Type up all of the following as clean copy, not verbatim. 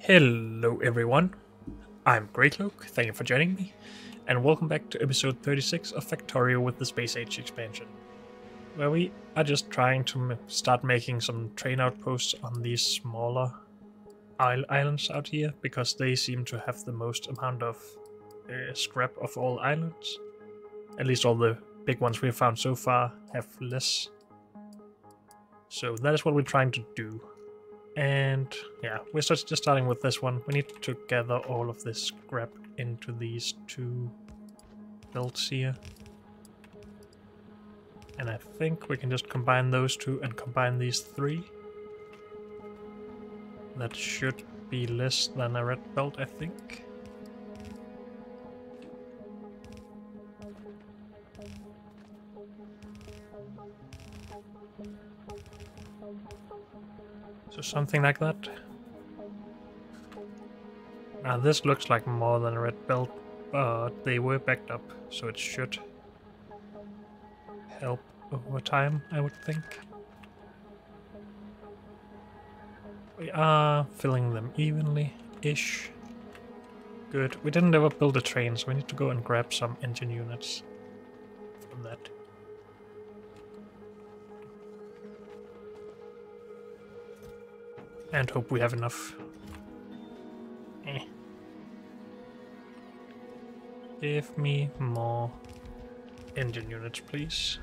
Hello everyone, I'm Greycloak, thank you for joining me, and welcome back to episode 36 of Factorio with the Space Age expansion, where we are just trying to start making some train outposts on these smaller islands out here, because they seem to have the most amount of scrap of all islands. At least all the big ones we've found so far have less. So that is what we're trying to do. And yeah, we're just starting with this one. We need to gather all of this scrap into these two belts here. And I think we can just combine those two and combine these three. That should be less than a red belt, I think. So something like that. Now this looks like more than a red belt, but they were backed up, so it should help over time, I would think. We are filling them evenly-ish. Good. We didn't ever build a train, so we need to go and grab some engine units from that. And hope we have enough. Give me more engine units, please.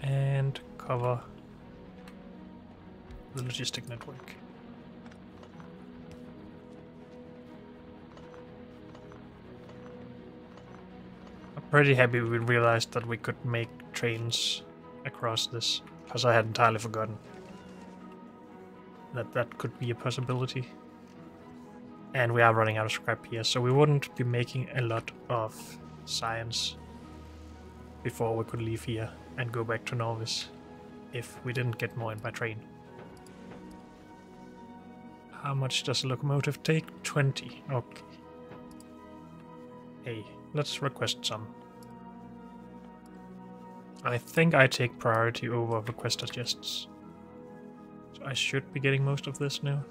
And cover the logistic network. I'm pretty happy we realized that we could make trains across this, because I had entirely forgotten that that could be a possibility. And we are running out of scrap here, so we wouldn't be making a lot of science before we could leave here and go back to Norvis if we didn't get more in by train. How much does a locomotive take? 20. Okay. Hey, let's request some. I think I take priority over request suggests. So I should be getting most of this now.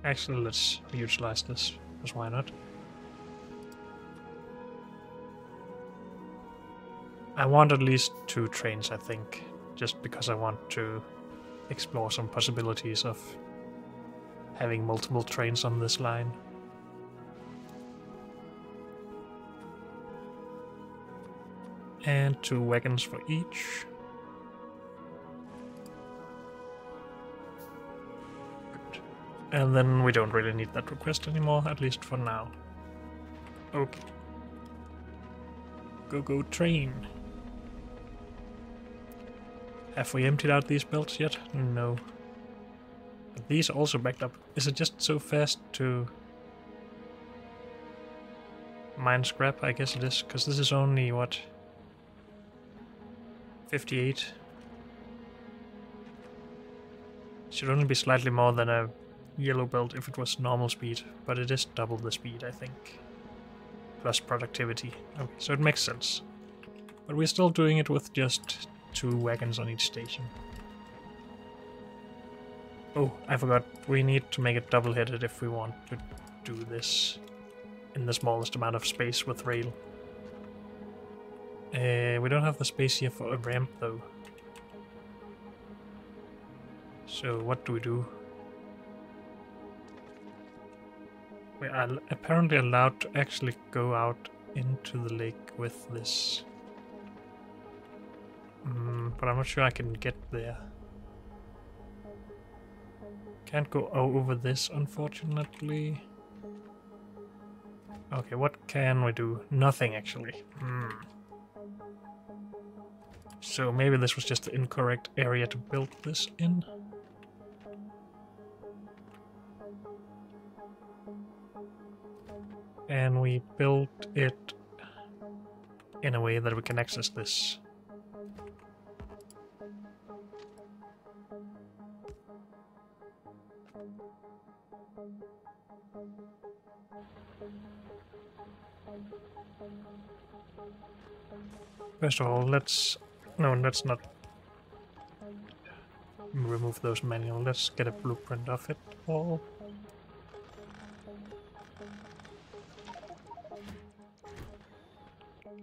Actually, let's utilize this, because why not? I want at least 2 trains, I think, just because I want to explore some possibilities of having multiple trains on this line. And 2 wagons for each. Good. And then we don't really need that request anymore, at least for now. Okay. Go train. Have we emptied out these belts yet? No. But these are also backed up. Is it just so fast to mine scrap? I guess it is, because this is only, what, 58? Should only be slightly more than a yellow belt if it was normal speed, but it is double the speed, I think. Plus productivity. Okay, so it makes sense. But we're still doing it with just 2 wagons on each station. Oh, I forgot. We need to make it double-headed if we want to do this in the smallest amount of space with rail. We don't have the space here for a ramp, though. So what do we do? We are apparently allowed to actually go out into the lake with this. But I'm not sure I can get there. Can't go over this, unfortunately. Okay, what can we do? Nothing, actually. So maybe this was just the incorrect area to build this in. And we built it in a way that we can access this. First of all, let's not remove those manual. Let's get a blueprint of it all.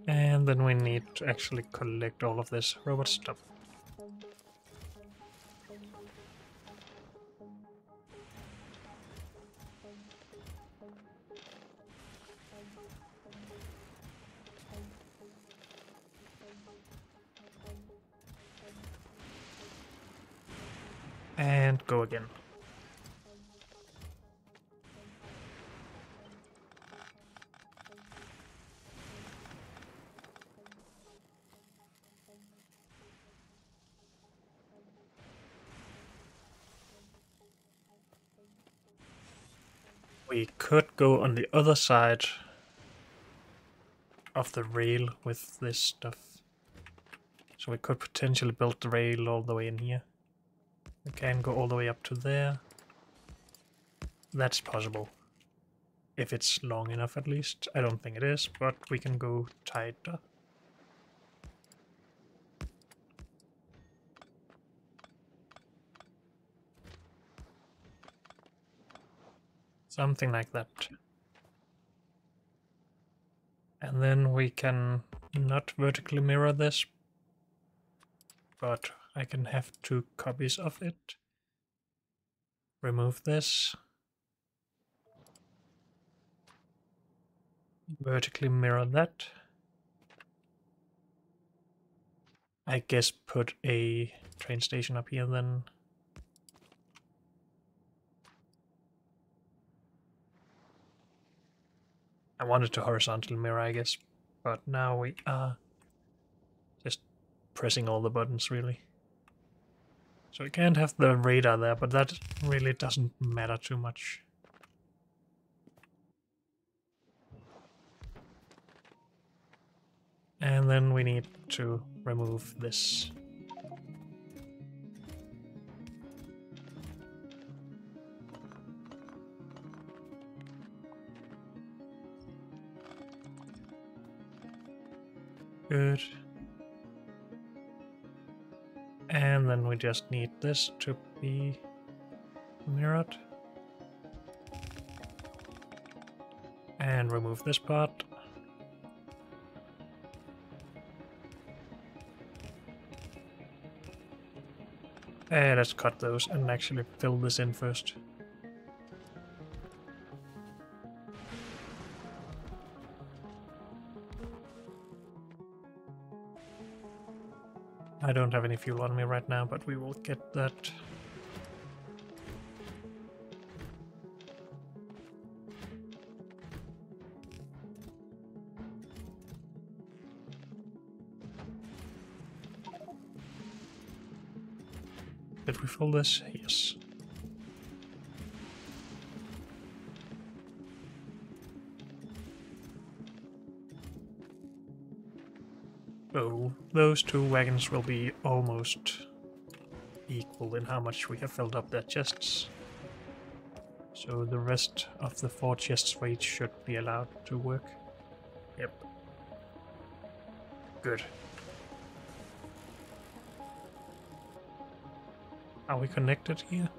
And then we need to actually collect all of this robot stuff. And go again. We could go on the other side of the rail with this stuff. So we could potentially build the rail all the way in here. We can go all the way up to there. That's possible. If it's long enough at least. I don't think it is, but we can go tighter. Something like that. And then we can not vertically mirror this, but I can have 2 copies of it. Remove this. Vertically mirror that. I guess put a train station up here then. I wanted to horizontally mirror, I guess, but now we are just pressing all the buttons, really. So we can't have the radar there, but that really doesn't matter too much. And then we need to remove this. Good. And then we just need this to be mirrored. And remove this part. And let's cut those and actually fill this in first. I don't have any fuel on me right now, but we will get that. Did we fill this? Yes. So those 2 wagons will be almost equal in how much we have filled up their chests. So the rest of the 4 chests for each should be allowed to work. Yep. Good. Are we connected here?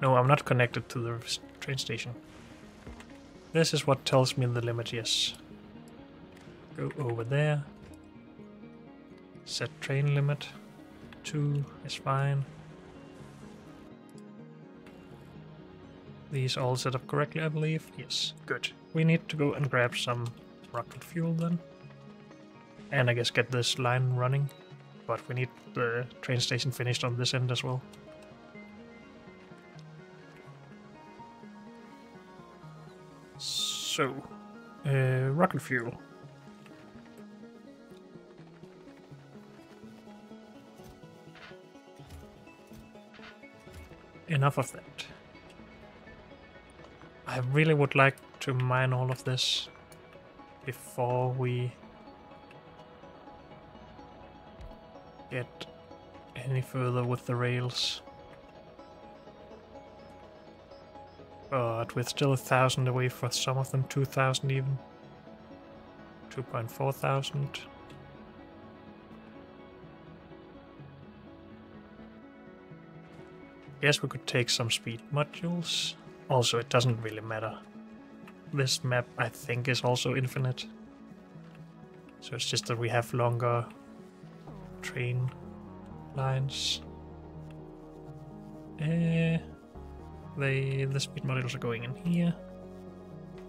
No, I'm not connected to the train station. This is what tells me the limit, yes. Go over there. Set train limit. 2 is fine. These all set up correctly, I believe. Yes, good. We need to go and grab some rocket fuel then. And I guess get this line running. But we need the train station finished on this end as well. So, rocket fuel. Enough of that. I really would like to mine all of this before we get any further with the rails. But with still 1,000 away for some of them, 2,000 even. 2.4 thousand. Yes, we could take some speed modules. Also, it doesn't really matter. This map, I think, is also infinite. So it's just that we have longer train lines. The speed modules are going in here.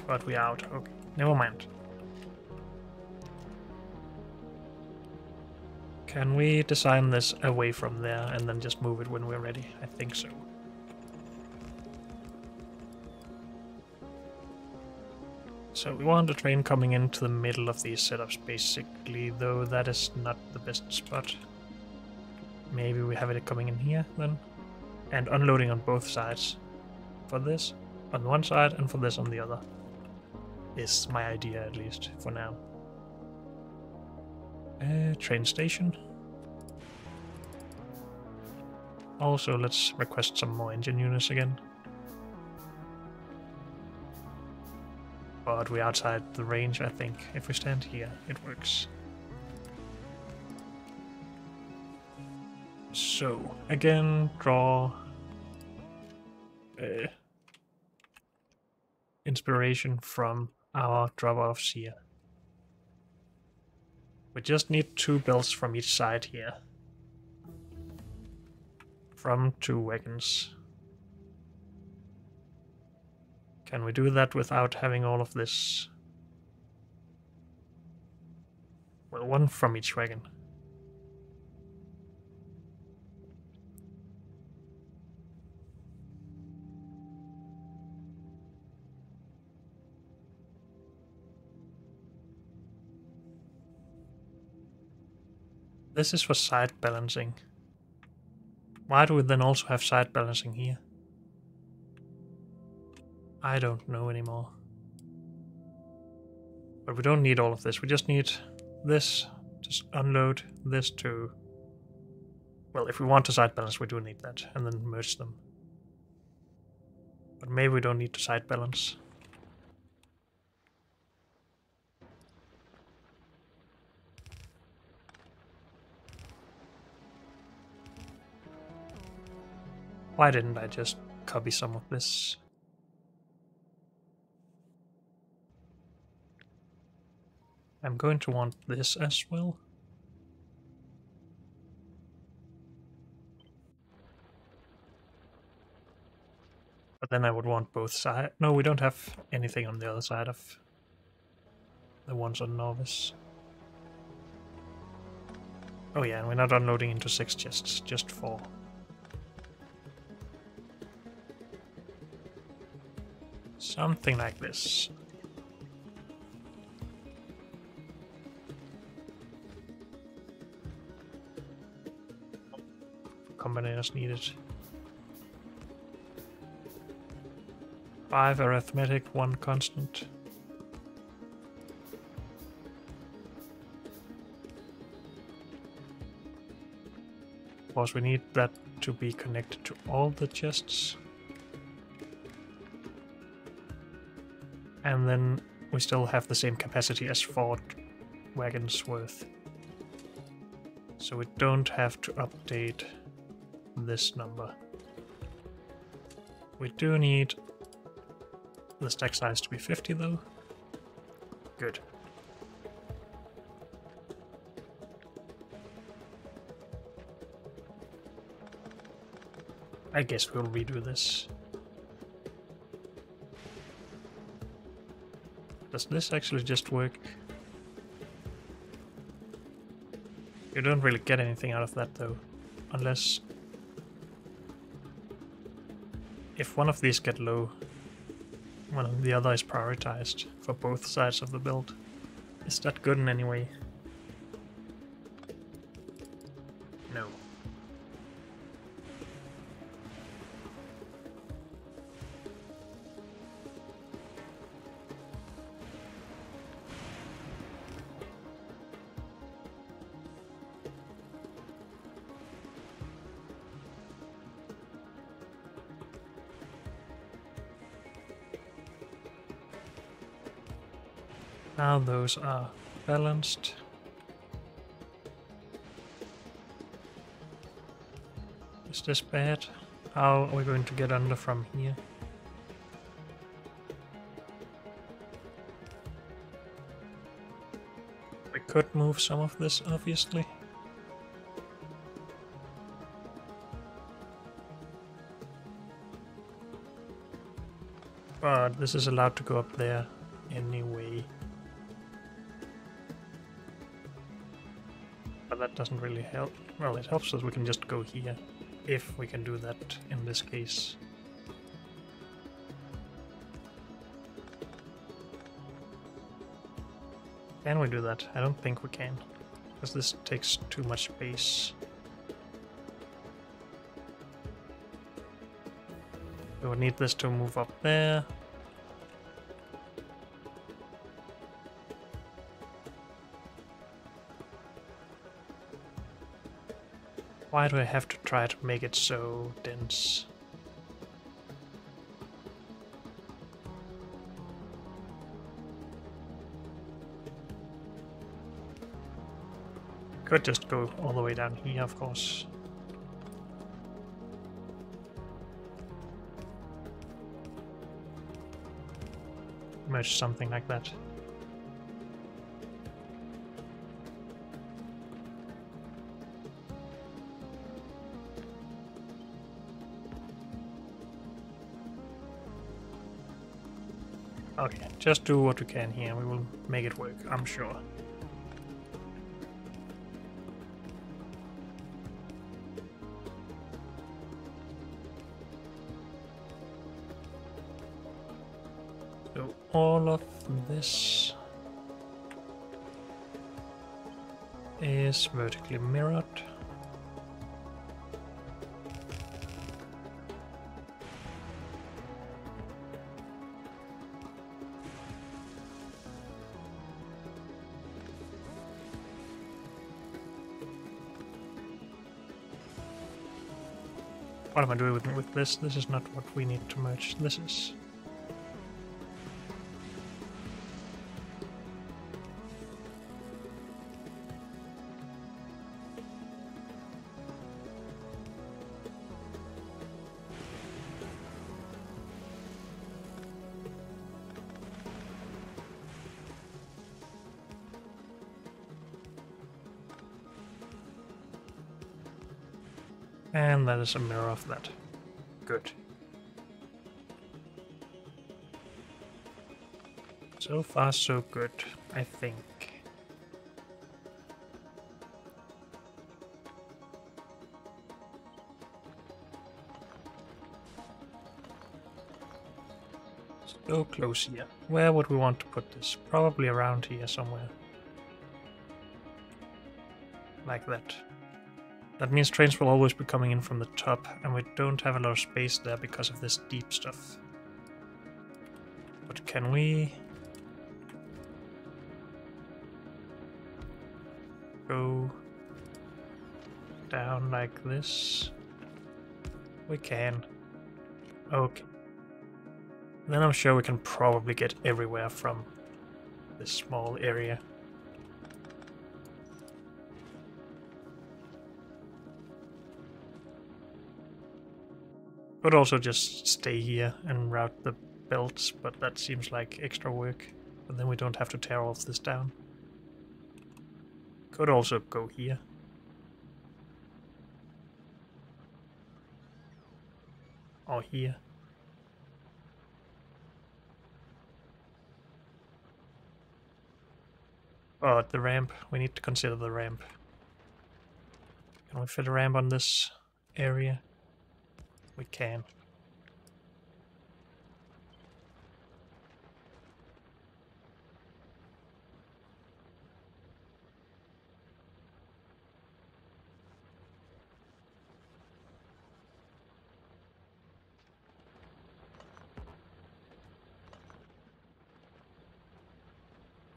But we're out. Okay, never mind. Can we design this away from there and then just move it when we're ready? I think so. So we want a train coming into the middle of these setups basically, though that is not the best spot. Maybe we have it coming in here then. And unloading on both sides. For this on one side and for this on the other. Is my idea, at least, for now. Train station. Also, let's request some more engine units again. But we're outside the range, I think. If we stand here, it works. So, again, draw inspiration from our drop-offs here. We just need 2 belts from each side here. From 2 wagons. Can we do that without having all of this? Well, 1 from each wagon. This is for side balancing. Why do we then also have side balancing here? I don't know anymore. But we don't need all of this. We just need this to unload, this to... Well, if we want to side balance, we do need that, and then merge them. But maybe we don't need to side balance. Why didn't I just copy some of this? I'm going to want this as well. But then I would want both sides. No, we don't have anything on the other side of the ones on Novice. Oh yeah, and we're not unloading into 6 chests, just 4. Something like this. Combinators needed. 5 arithmetic, 1 constant. Of course, we need that to be connected to all the chests. And then we still have the same capacity as 4 wagons worth. So we don't have to update this number. We do need the stack size to be 50 though. Good. I guess we'll redo this. Does this actually just work? You don't really get anything out of that though, unless... If one of these get low, well, the other is prioritized for both sides of the build. Is that good in any way? No. Now those are balanced. Is this bad? How are we going to get under from here? We could move some of this, obviously. But this is allowed to go up there anyway. But that doesn't really help. Well, it helps us we can just go here, if we can do that in this case. Can we do that? I don't think we can, because this takes too much space. We would need this to move up there. Why do I have to try to make it so dense? Could just go all the way down here, of course. Merge something like that. Okay, just do what we can here. We will make it work, I'm sure. So all of this is vertically mirrored. What am I doing with this? This is not what we need to merge. This is. And that is a mirror of that. Good. So far so good, I think. So close here. Where would we want to put this? Probably around here somewhere. Like that. That means trains will always be coming in from the top, and we don't have a lot of space there because of this deep stuff. But can we go down like this? We can. Okay. Then I'm sure we can probably get everywhere from this small area. Could also just stay here and route the belts, but that seems like extra work. But then we don't have to tear all of this down. Could also go here. Or here. Oh, the ramp. We need to consider the ramp. Can we fit a ramp on this area? We can.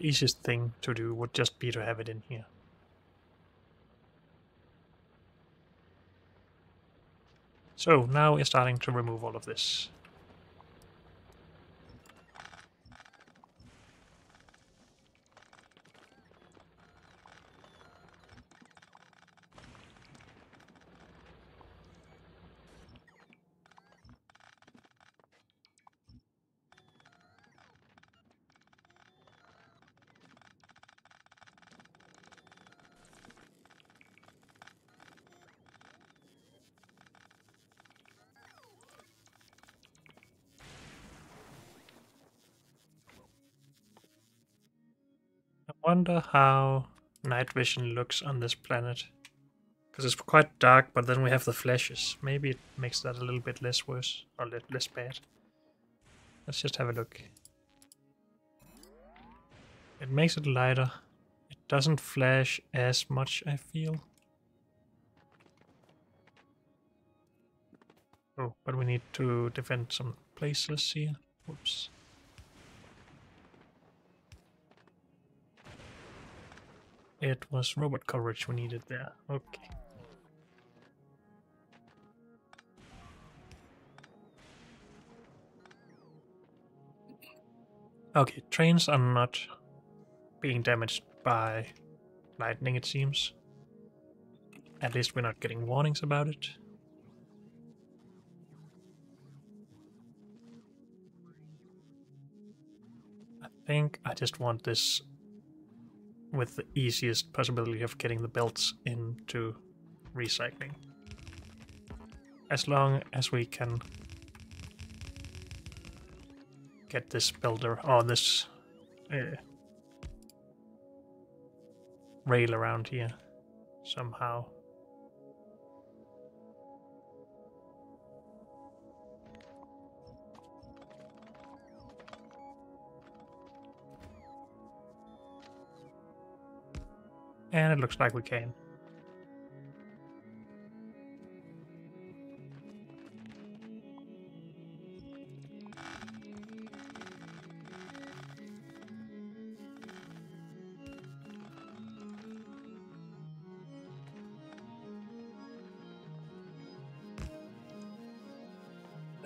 Easiest thing to do would just be to have it in here. So now we're starting to remove all of this. Wonder how night vision looks on this planet. Because it's quite dark, but then we have the flashes. Maybe it makes that a little bit less worse, or less bad. Let's just have a look. It makes it lighter. It doesn't flash as much, I feel. Oh, but we need to defend some places here. Whoops. It was robot coverage we needed there. Okay. Okay, trains are not being damaged by lightning, it seems. At least we're not getting warnings about it. I think I just want this with the easiest possibility of getting the belts into recycling. As long as we can get this builder, or this rail around here somehow. And it looks like we can.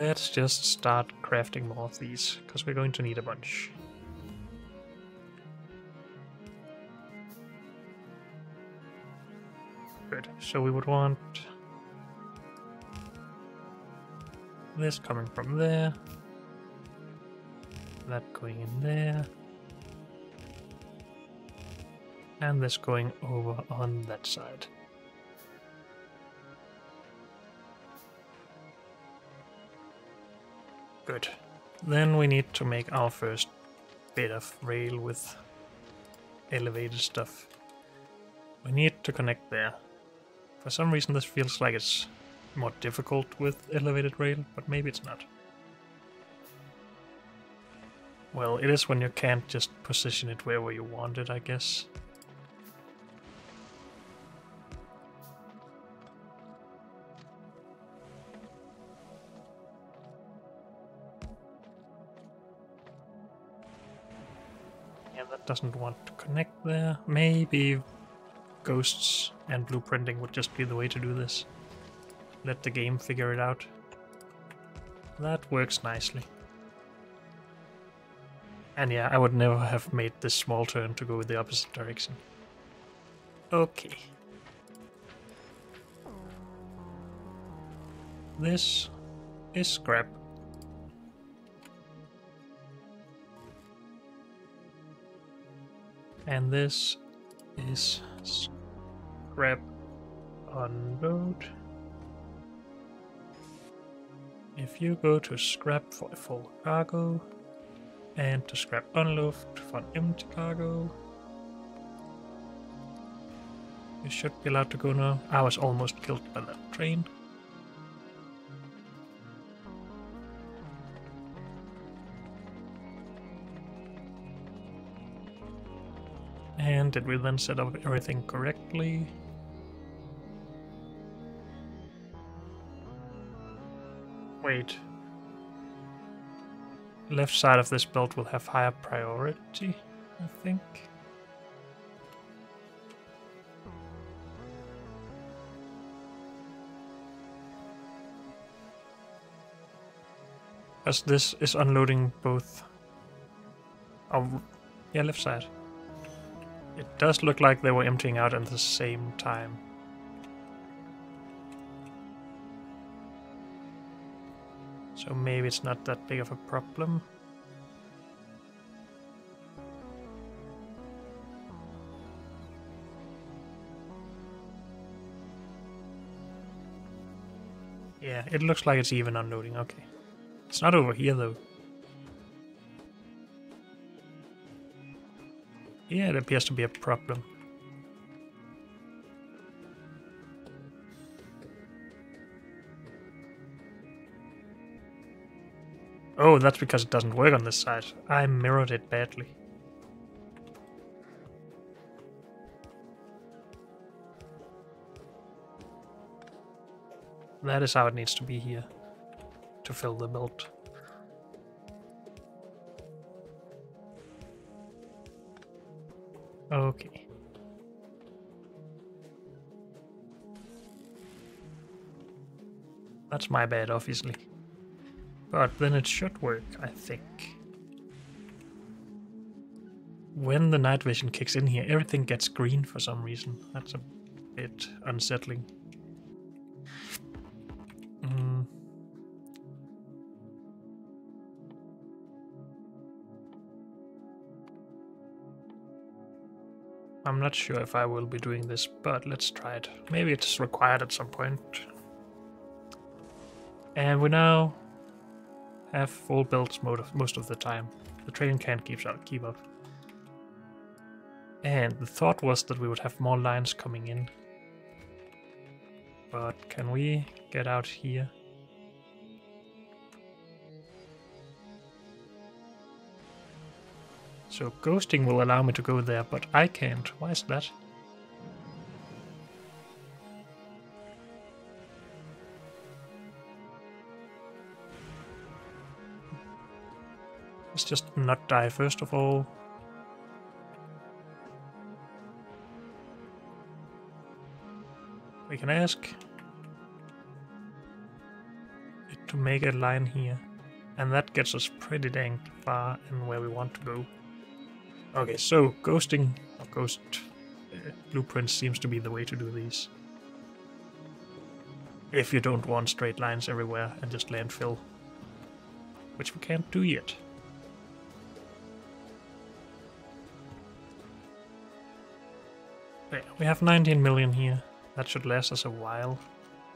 Let's just start crafting more of these, because we're going to need a bunch. Good. So we would want this coming from there, that going in there, and this going over on that side. Good. Then we need to make our first bit of rail with elevated stuff. We need to connect there. For some reason this feels like it's more difficult with elevated rail, but maybe it's not. Well, it is when you can't just position it wherever you want it, I guess. Yeah, that doesn't want to connect there. Maybe ghosts and blueprinting would just be the way to do this. Let the game figure it out. That works nicely. And yeah, I would never have made this small turn to go the opposite direction. Okay. This is scrap. And this is scrap unload. If you go to scrap for a full cargo, and to scrap unload for an empty cargo, you should be allowed to go now. I was almost killed by that train. And did we then set up everything correctly? Wait. Left side of this belt will have higher priority, I think. As this is unloading both. Oh, yeah, left side. It does look like they were emptying out at the same time. So maybe it's not that big of a problem. Yeah, it looks like it's even unloading, okay. It's not over here though. Yeah, it appears to be a problem. Oh, that's because it doesn't work on this side. I mirrored it badly. That is how it needs to be here to fill the belt. Okay. That's my bad, obviously. But then it should work, I think. When the night vision kicks in here, everything gets green for some reason. That's a bit unsettling. I'm not sure if I will be doing this, but let's try it. Maybe it's required at some point. And we now have full builds most of the time. The train can't keep up. And the thought was that we would have more lines coming in. But can we get out here? So ghosting will allow me to go there, but I can't. Why is that? Let's just not die first of all. We can ask it to make a line here. And that gets us pretty dang far in where we want to go. Okay, so ghosting or ghost blueprints seems to be the way to do these. If you don't want straight lines everywhere and just landfill. Which we can't do yet. Okay, we have 19 million here. That should last us a while.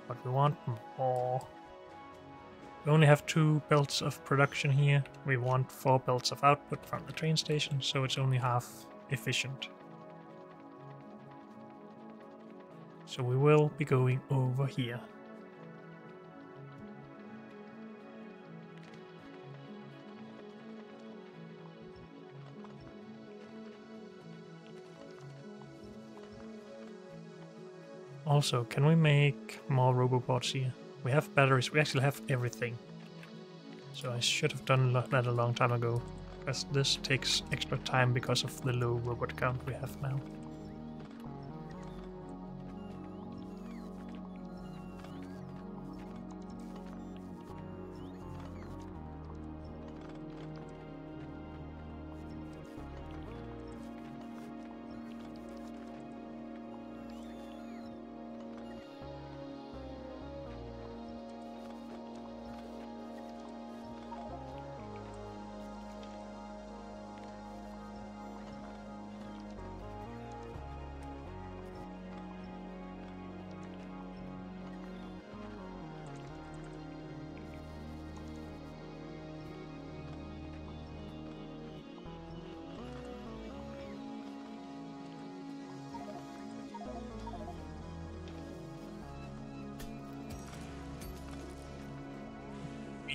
But we want more. We only have 2 belts of production here. We want 4 belts of output from the train station, so it's only half efficient. So we will be going over here. Also, can we make more robobots here? We have batteries, we actually have everything. So I should have done that a long time ago, because this takes extra time because of the low robot count we have now.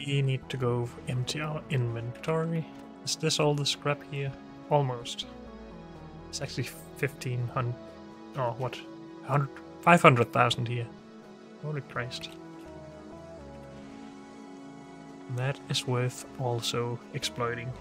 We need to go empty our inventory. Is this all the scrap here? Almost. It's actually 1500. Oh, what? 500,000 here. Holy Christ. That is worth also exploiting.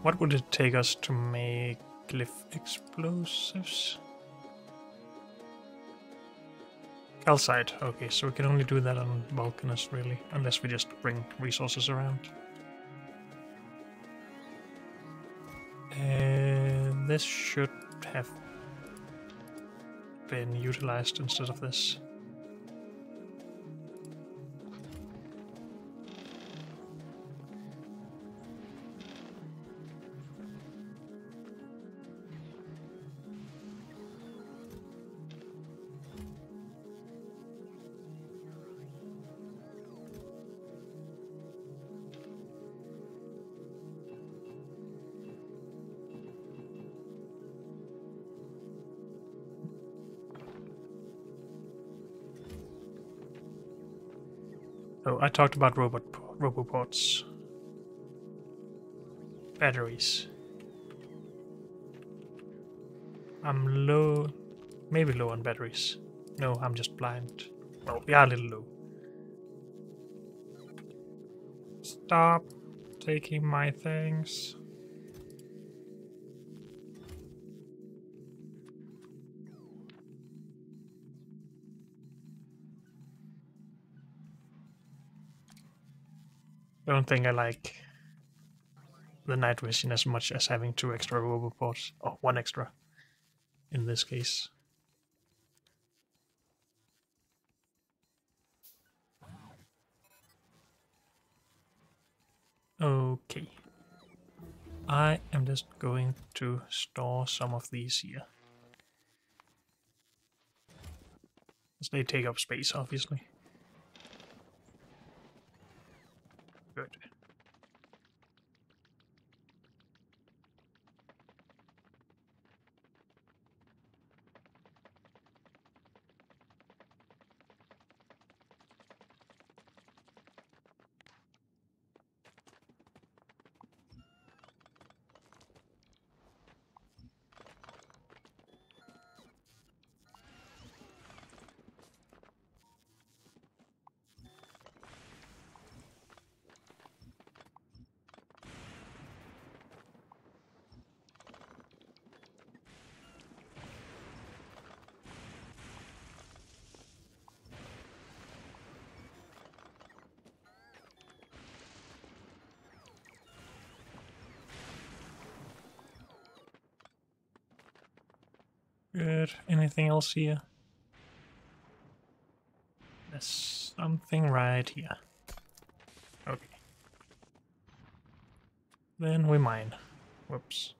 What would it take us to make glyph explosives? Calcite. Okay, so we can only do that on Vulcanus, really, unless we just bring resources around. And this should have been utilized instead of this. Oh, I talked about roboports. Batteries. I'm low, maybe low on batteries. No, I'm just blind. Well, we are a little low. Stop taking my things. I don't think I like the night vision as much as having 2 extra roboports, or 1 extra in this case. Okay. I am just going to store some of these here. As they take up space, obviously. Good. Good. Anything else here? There's something right here. Okay. Then we mine. Whoops.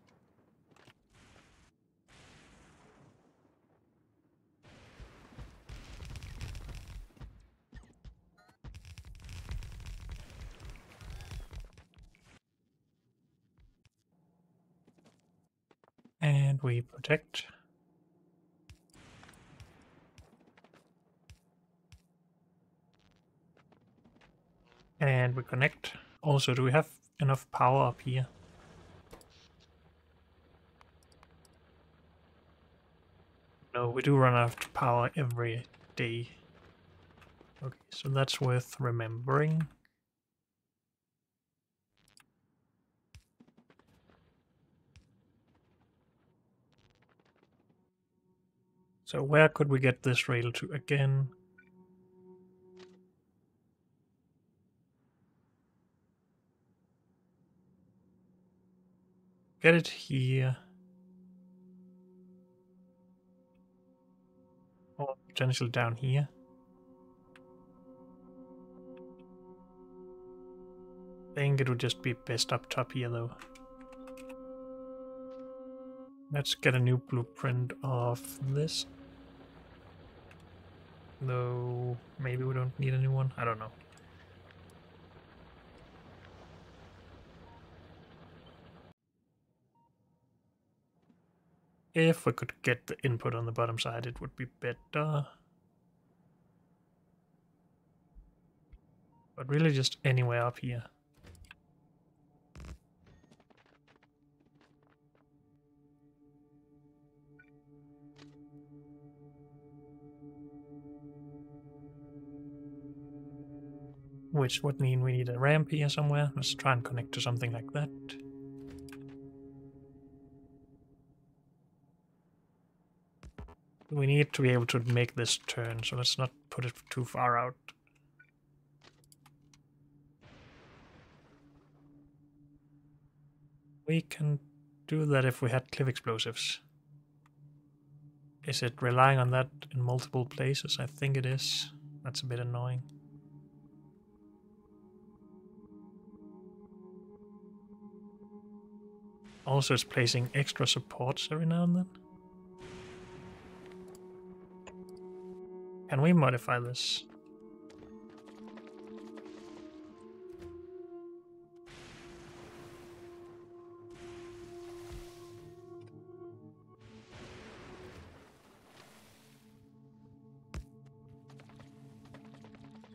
And we protect. And we connect. Also, do we have enough power up here? No, we do run out of power every day. Okay, so that's worth remembering. So where could we get this rail to again? Get it here. Or potentially down here. I think it would just be best up top here though. Let's get a new blueprint of this. Though maybe we don't need a new one. I don't know. If we could get the input on the bottom side, it would be better. But really just anywhere up here. Which would mean we need a ramp here somewhere. Let's try and connect to something like that. We need to be able to make this turn, so let's not put it too far out. We can do that if we had cliff explosives. Is it relying on that in multiple places? I think it is. That's a bit annoying. Also, it's placing extra supports every now and then. Can we modify this?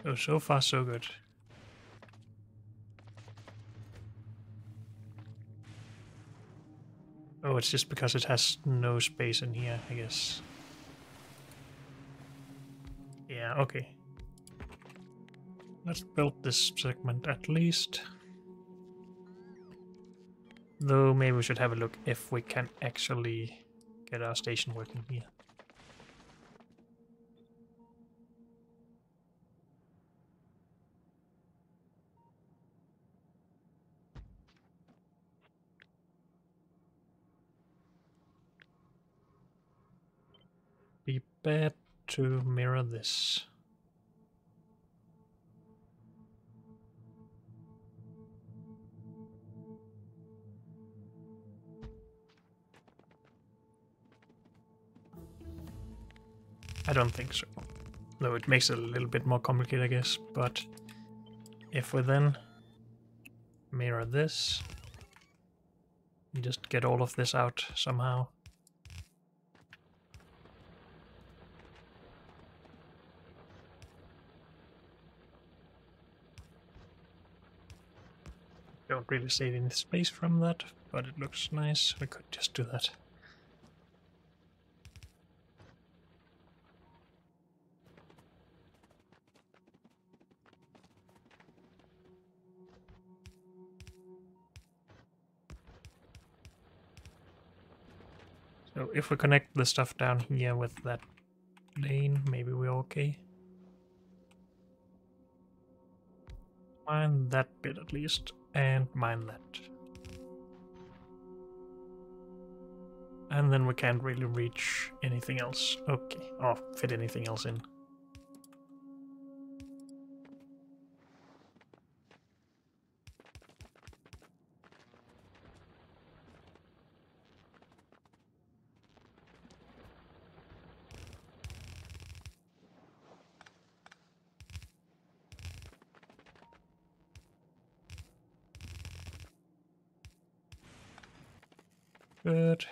Oh, so far so good. it's just because it has no space in here, I guess. Yeah, okay. Let's build this segment at least. Though maybe we should have a look if we can actually get our station working here. Be bad to mirror this. I don't think so. Though it makes it a little bit more complicated, I guess. But if we then mirror this, and just get all of this out somehow. Don't really save any space from that, but it looks nice. We could just do that. So if we connect the stuff down here with that lane, maybe we're okay. Mine that bit at least, and mine that. And then we can't really reach anything else. Okay, or fit anything else in. Good.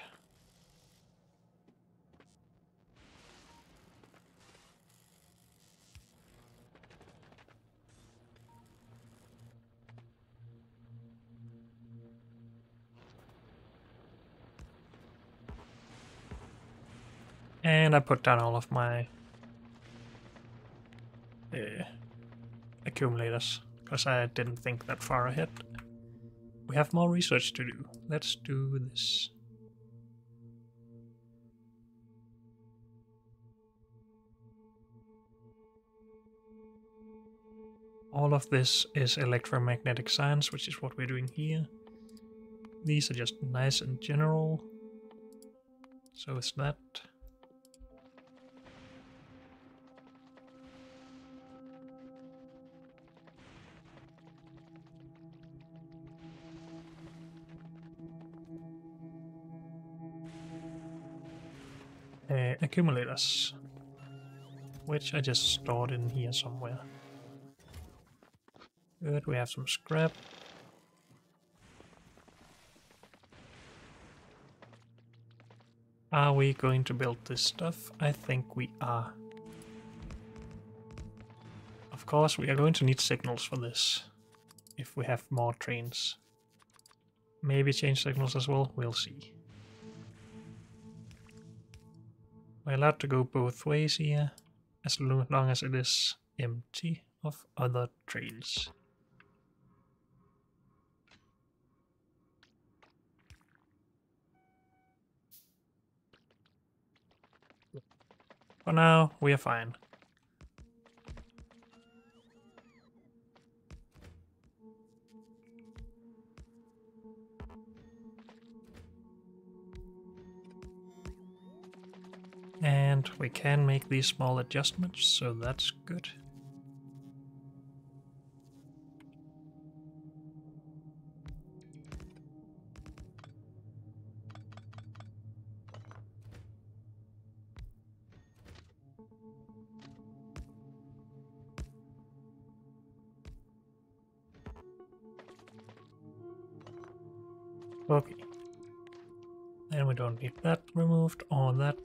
And I put down all of my accumulators, because I didn't think that far ahead. We have more research to do. Let's do this. All of this is electromagnetic science, which is what we're doing here. These are just nice and general. So is that. Accumulators, which I just stored in here somewhere. Good, we have some scrap. Are we going to build this stuff? I think we are. Of course, we are going to need signals for this, if we have more trains. Maybe change signals as well, we'll see. We're allowed to go both ways here, as long as it is empty of other trains. For now, we are fine. And we can make these small adjustments, so that's good. Okay. Then we don't need that removed or that.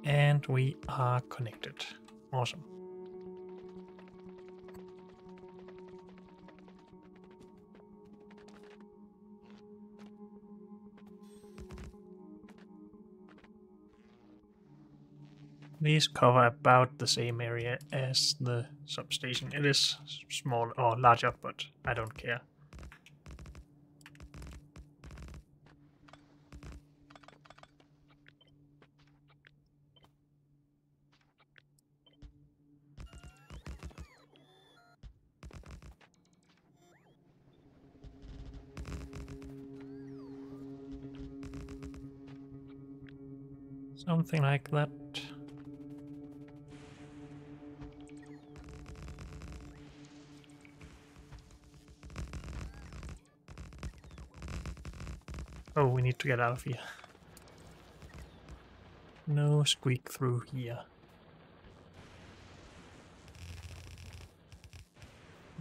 And we are connected. Awesome. These cover about the same area as the substation. It is small or larger, but I don't care. Something like that. Oh, we need to get out of here. No squeak through here.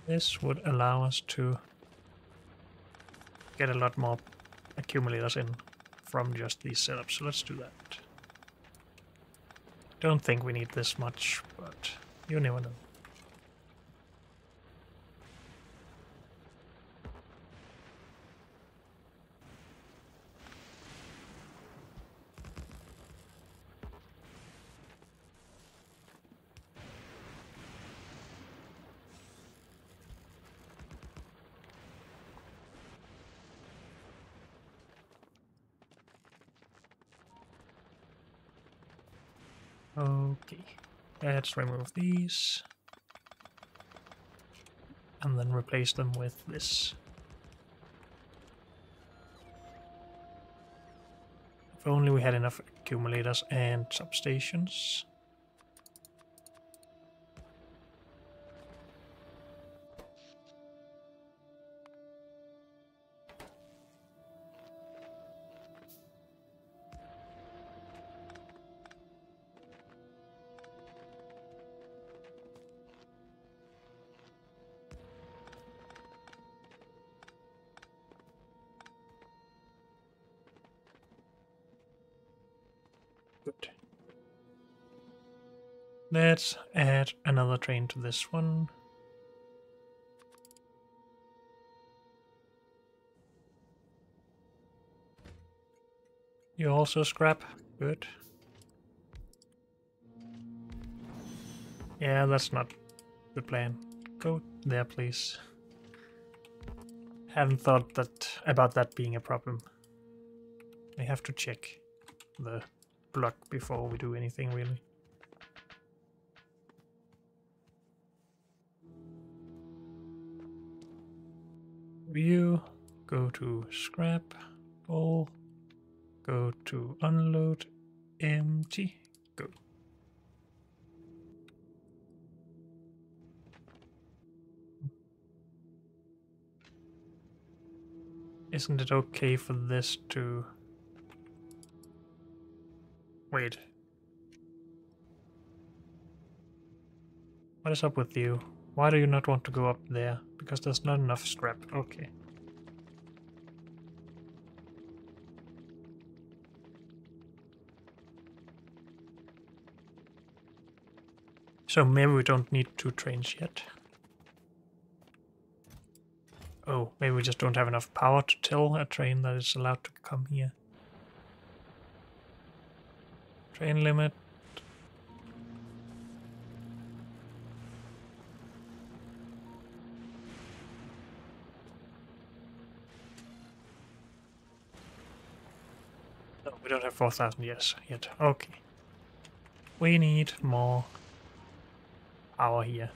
This would allow us to get a lot more accumulators in from just these setups, so let's do that. Don't think we need this much, but you never know. Okay, let's remove these and then replace them with this. If only we had enough accumulators and substations. Good. Let's add another train to this one. You also scrap. Good. Yeah, that's not the plan. Go there, please. Haven't thought about that being a problem. I have to check the block before we do anything, really. View, go to scrap, all, go to unload, empty, go. Isn't it okay for this to... Wait. What is up with you? Why do you not want to go up there? Because there's not enough scrap. Okay. So maybe we don't need 2 trains yet. Oh, maybe we just don't have enough power to tell a train that it's allowed to come here. Train limit. No, we don't have 4,000 yes yet. Okay. We need more power here.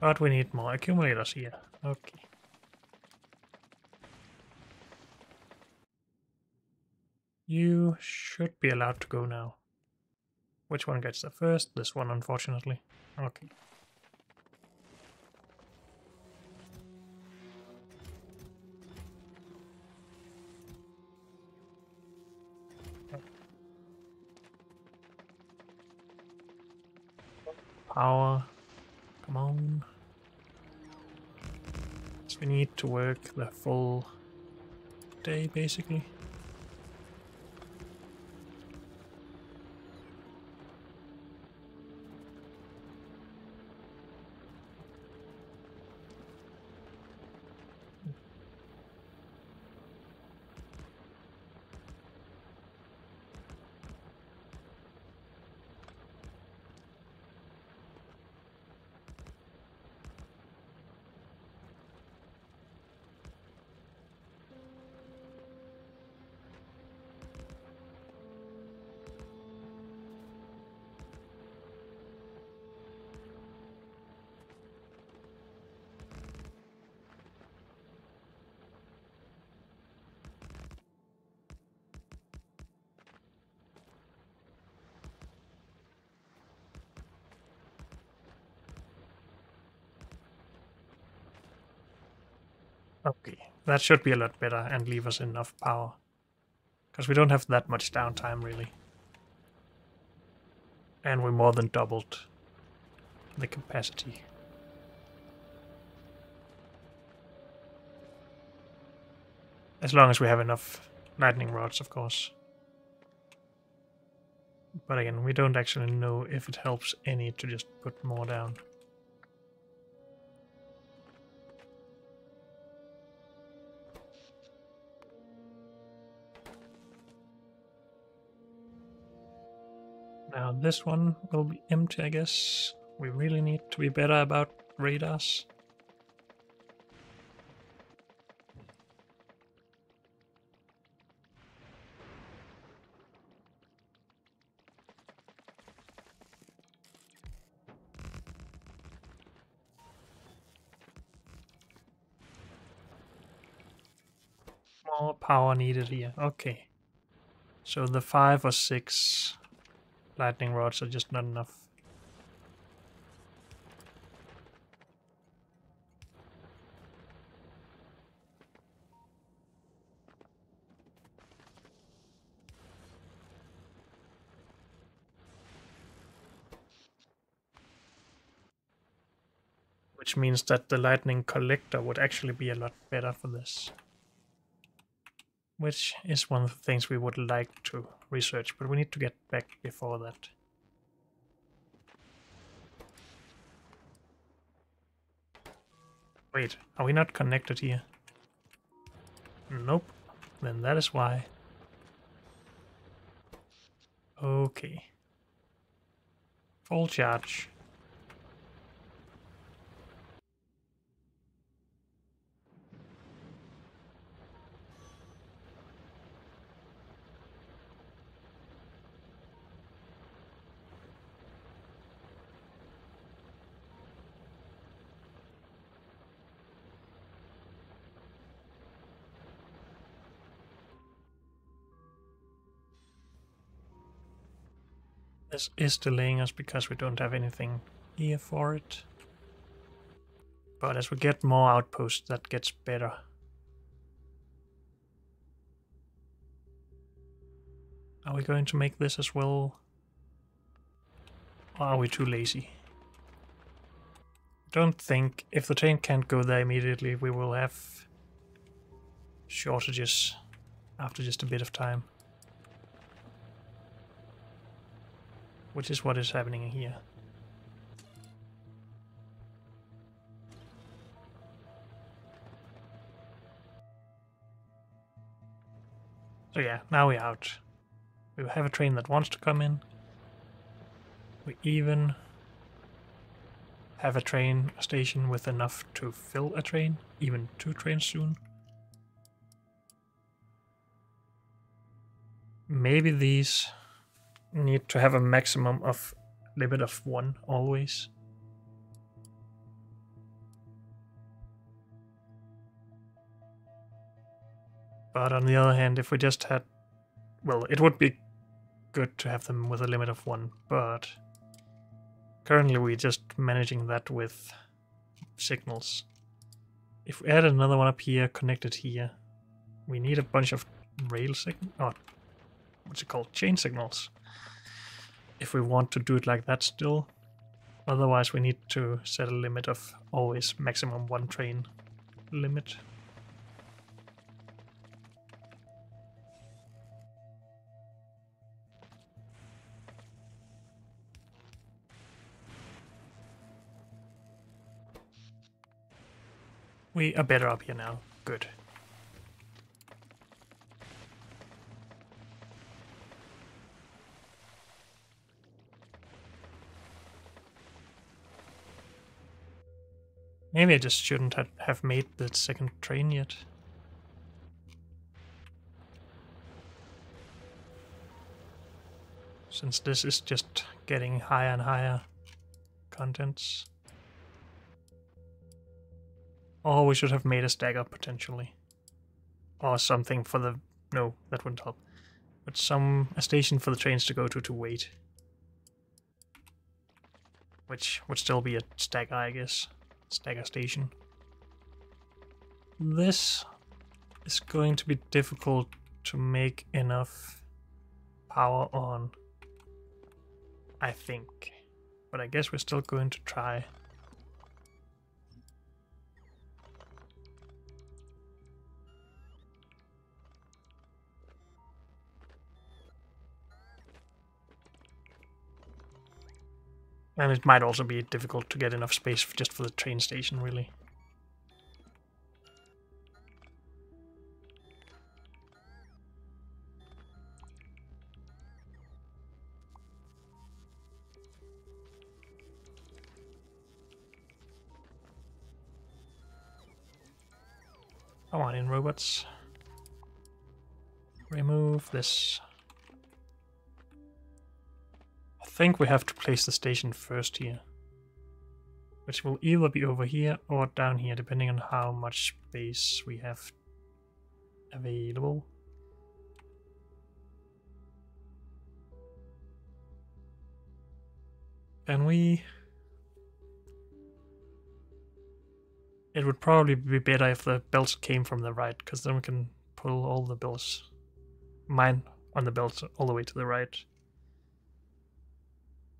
But we need more accumulators here. Okay. You should be allowed to go now. Which one gets there first? This one, unfortunately. Okay. Power. Come on. So we need to work the full day, basically. Okay, that should be a lot better and leave us enough power. Because we don't have that much downtime, really. And we more than doubled the capacity. As long as we have enough lightning rods, of course. But again, we don't actually know if it helps any to just put more down. Now this one will be empty, I guess. We really need to be better about radars. More power needed here. Okay. So the 5 or 6 lightning rods are just not enough. Which means that the lightning collector would actually be a lot better for this. Which is one of the things we would like to research, but we need to get back before that. Wait, are we not connected here? Nope. Then that is why. Okay. Full charge. This is delaying us because we don't have anything here for it. But as we get more outposts, that gets better. Are we going to make this as well? Or are we too lazy? Don't think if the train can't go there immediately, we will have shortages after just a bit of time. Which is what is happening here. So yeah, now we're out. We have a train that wants to come in. We even have a train station with enough to fill a train, even 2 trains soon. Maybe these need to have a maximum of limit of 1 always. But on the other hand, if we just had... Well, it would be good to have them with a limit of 1, but currently we're just managing that with signals. If we add another one up here, connected here, we need a bunch of rail signals, or what's it called, chain signals, if we want to do it like that still. Otherwise we need to set a limit of always maximum 1 train limit. We are better up here now. Good. Maybe I just shouldn't have made the second train yet. Since this is just getting higher and higher contents. Or we should have made a stagger potentially. Or something for the... No, that wouldn't help. But a station for the trains to go to wait. Which would still be a stagger, I guess. Stagger station. This is going to be difficult to make enough power on, I think. But I guess we're still going to try. And it might also be difficult to get enough space just for the train station, really. Come on in, robots. Remove this. I think we have to place the station first here. Which will either be over here or down here, depending on how much space we have available. Can we... It would probably be better if the belts came from the right, because then we can pull all the belts, mine on the belts all the way to the right.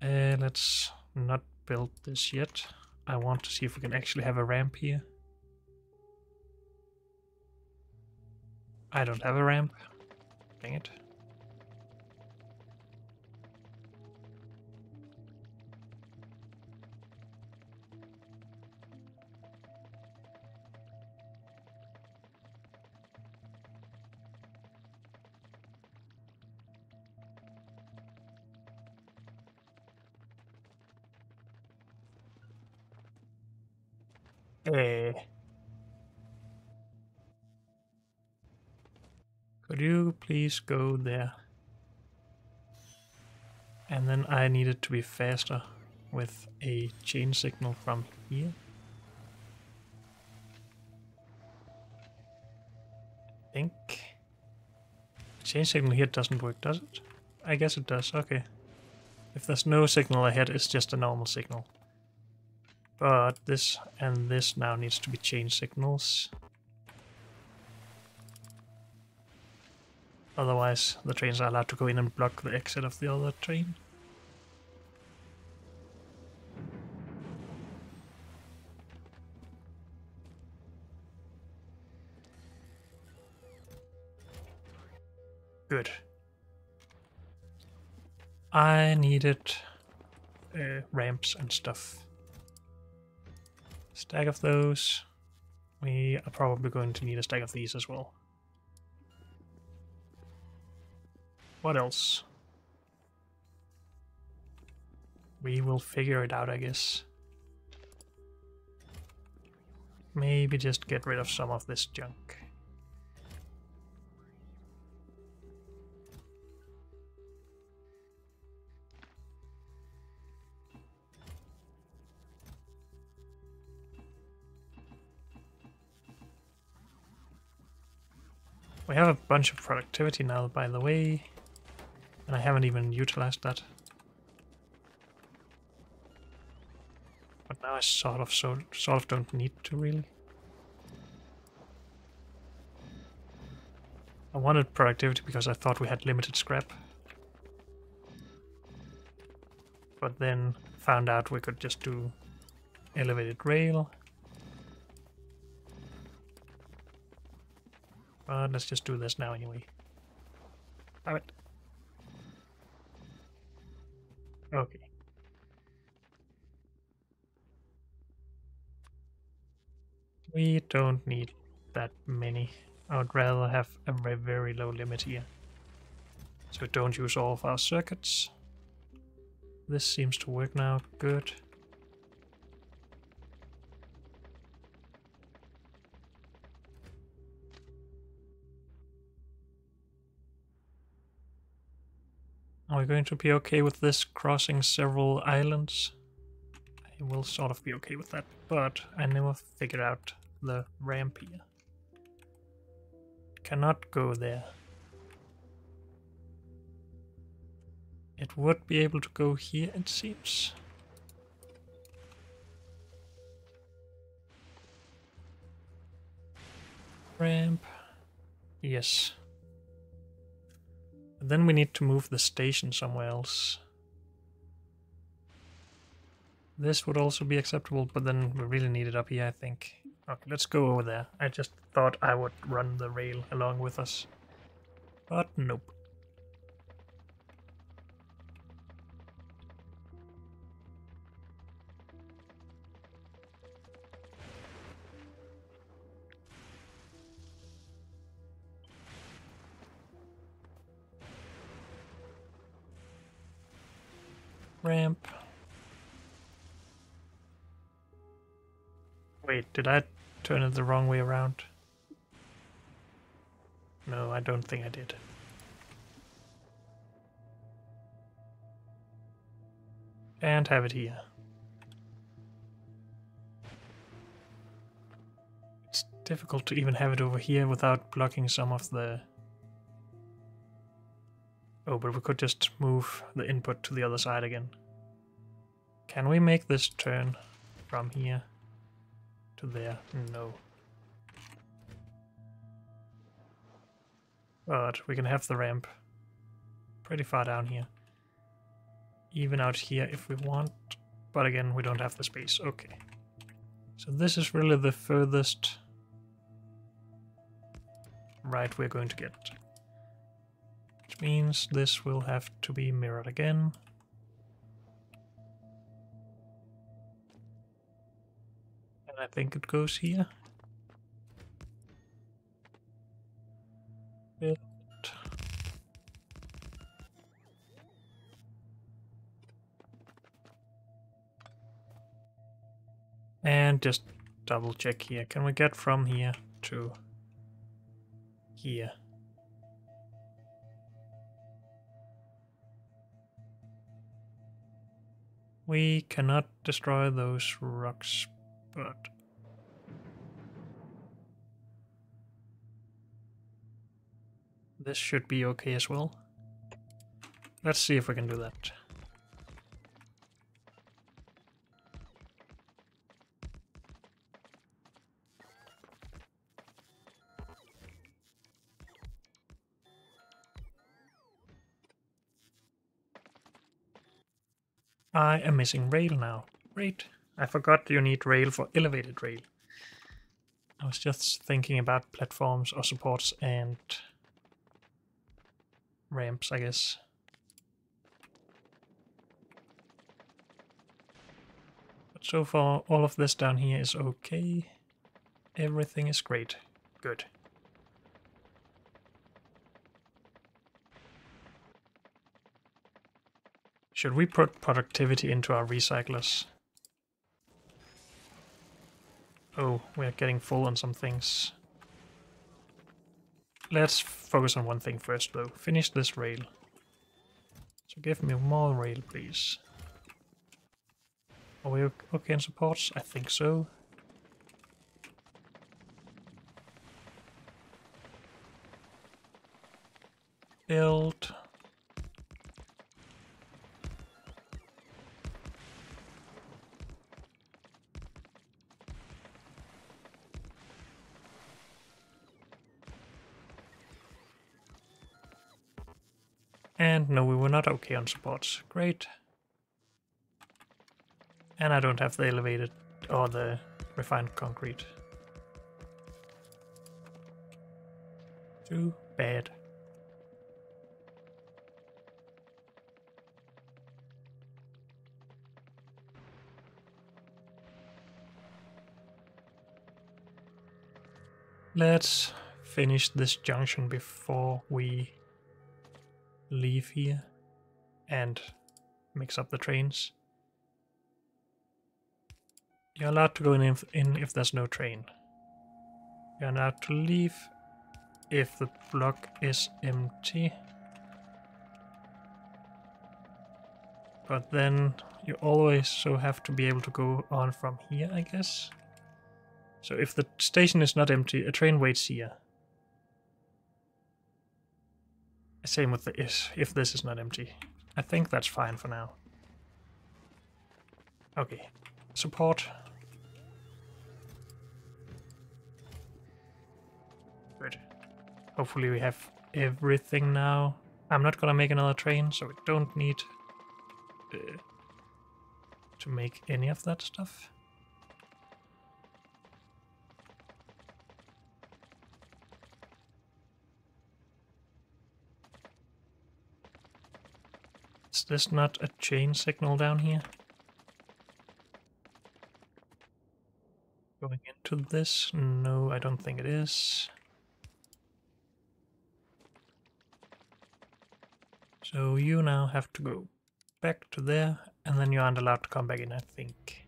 Let's not build this yet. I want to see if we can actually have a ramp here. I don't have a ramp. Dang it. Could you please go there? And then I need it to be faster with a chain signal from here. I think the chain signal here doesn't work, does it? I guess it does, okay. If there's no signal ahead, it's just a normal signal. But this and this now needs to be chain signals. Otherwise, the trains are allowed to go in and block the exit of the other train. Good. I needed ramps and stuff. Stack of those. We are probably going to need a stack of these as well. What else? We will figure it out, I guess. Maybe just get rid of some of this junk. We have a bunch of productivity now, by the way, and I haven't even utilized that. But now I sort of don't need to, really. I wanted productivity because I thought we had limited scrap. But then found out we could just do elevated rail. But let's just do this now anyway. Damn it. Okay. We don't need that many. I would rather have a very low limit here. So don't use all of our circuits. This seems to work now. Good. Are we going to be okay with this crossing several islands? I will sort of be okay with that, but I never figured out the ramp here. Cannot go there. It would be able to go here, it seems. Ramp. Yes. And then we need to move the station somewhere else. This would also be acceptable, but then we really need it up here, I think. Okay, let's go over there. I just thought I would run the rail along with us. But nope. Ramp. Wait, did I turn it the wrong way around? No, I don't think I did. And have it here. It's difficult to even have it over here without blocking some of the... Oh, but we could just move the input to the other side again. Can we make this turn from here to there? No. But we can have the ramp pretty far down here. Even out here if we want. But again, we don't have the space. Okay. So this is really the furthest right we're going to get. Which means this will have to be mirrored again. And I think it goes here. Build. And just double check here. Can we get from here to here? We cannot destroy those rocks, but... this should be okay as well. Let's see if we can do that. I am missing rail now. Great. I forgot you need rail for elevated rail. I was just thinking about platforms or supports and ramps, I guess. But so far, all of this down here is okay. Everything is great. Good. Should we put productivity into our recyclers? Oh, we're getting full on some things. Let's focus on one thing first, though. Finish this rail. So give me more rail, please. Are we okay in supports? I think so. Build. And no, we were not okay on supports. Great. And I don't have the elevated or the refined concrete. Too bad. Let's finish this junction before we leave here and mix up the trains. You're allowed to go in if there's no train. You're allowed to leave if the block is empty. But then you always so have to be able to go on from here, I guess. So if the station is not empty, a train waits here. Same with the if this is not empty. I think that's fine for now. Okay. Support. Good. Hopefully we have everything now. I'm not gonna make another train, so we don't need to make any of that stuff. Is this not a chain signal down here? Going into this? No, I don't think it is. So you now have to go back to there, and then you aren't allowed to come back in, I think.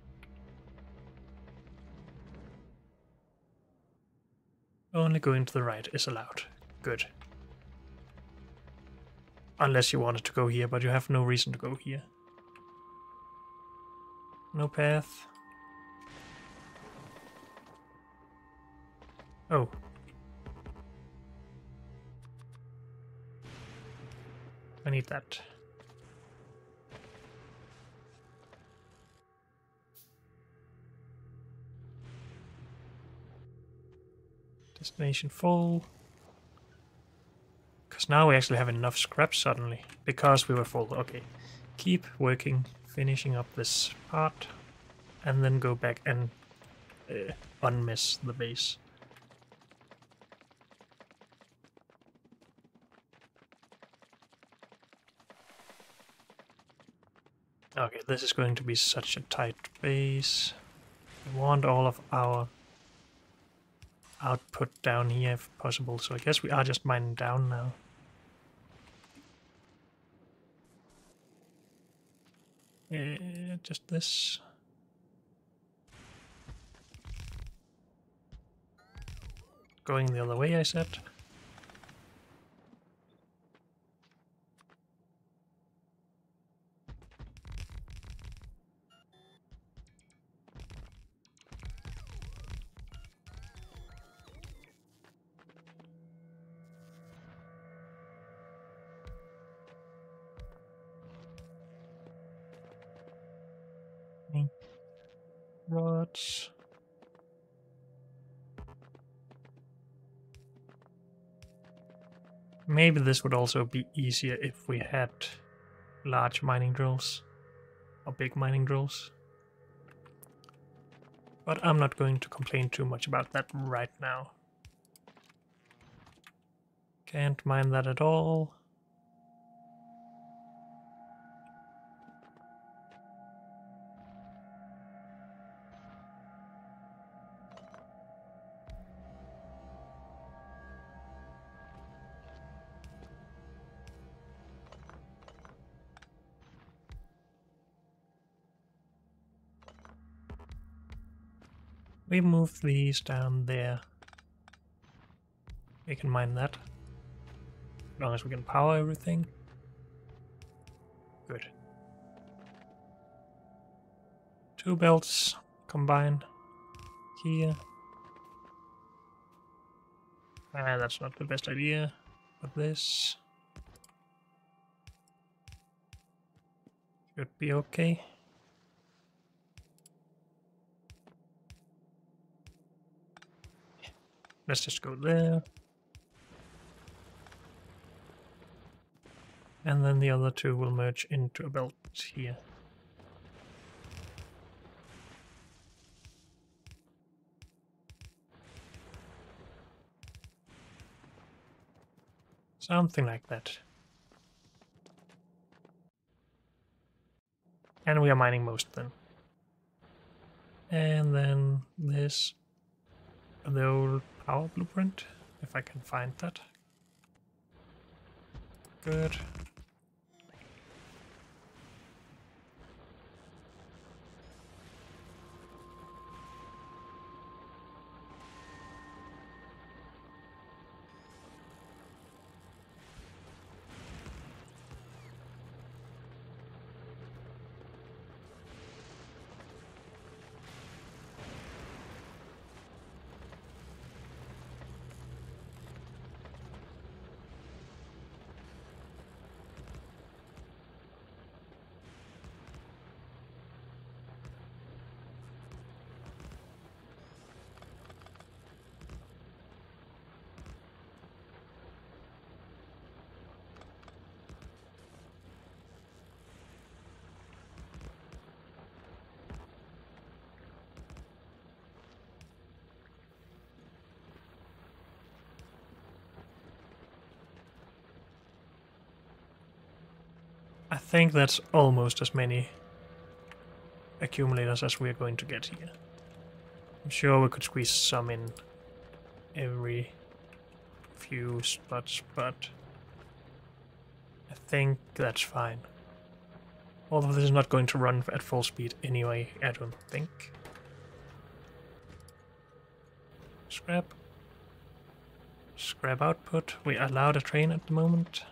Only going to the right is allowed. Good. Unless you wanted to go here, but you have no reason to go here. No path. Oh. I need that. Destination full. Because now we actually have enough scrap suddenly. Because we were full. Okay. Keep working, finishing up this part. And then go back and unmiss the base. Okay, this is going to be such a tight base. We want all of our output down here if possible, so I guess we are just mining down now. Just this. Going the other way, I said. Rods. Maybe this would also be easier if we had large mining drills. Or big mining drills. But I'm not going to complain too much about that right now. Can't mine that at all. We move these down there. We can mine that. As long as we can power everything. Good. 2 belts combine here. That's not the best idea. But this should be okay. Let's just go there. And then the other 2 will merge into a belt here. Something like that. And we are mining most of them. And then this, the old power blueprint, if I can find that. Good. I think that's almost as many accumulators as we're going to get here. I'm sure we could squeeze some in every few spots, but I think that's fine. All of this is not going to run at full speed anyway, I don't think. Scrap. Scrap output. We are allowed a train at the moment.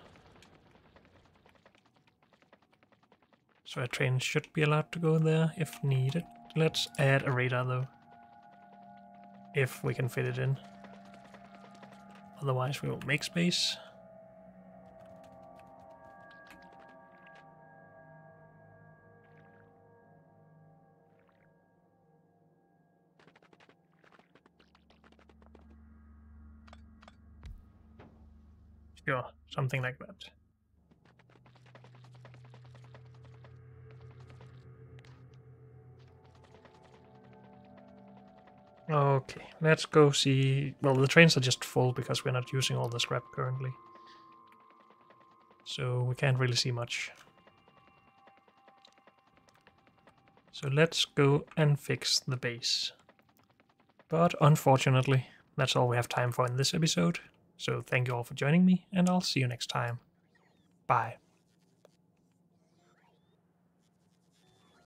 So a train should be allowed to go there if needed. Let's add a radar though. If we can fit it in. Otherwise we will make space. Sure, something like that. Okay, let's go see... Well, the trains are just full because we're not using all the scrap currently. So we can't really see much. So let's go and fix the base. But unfortunately, that's all we have time for in this episode. So thank you all for joining me, and I'll see you next time. Bye.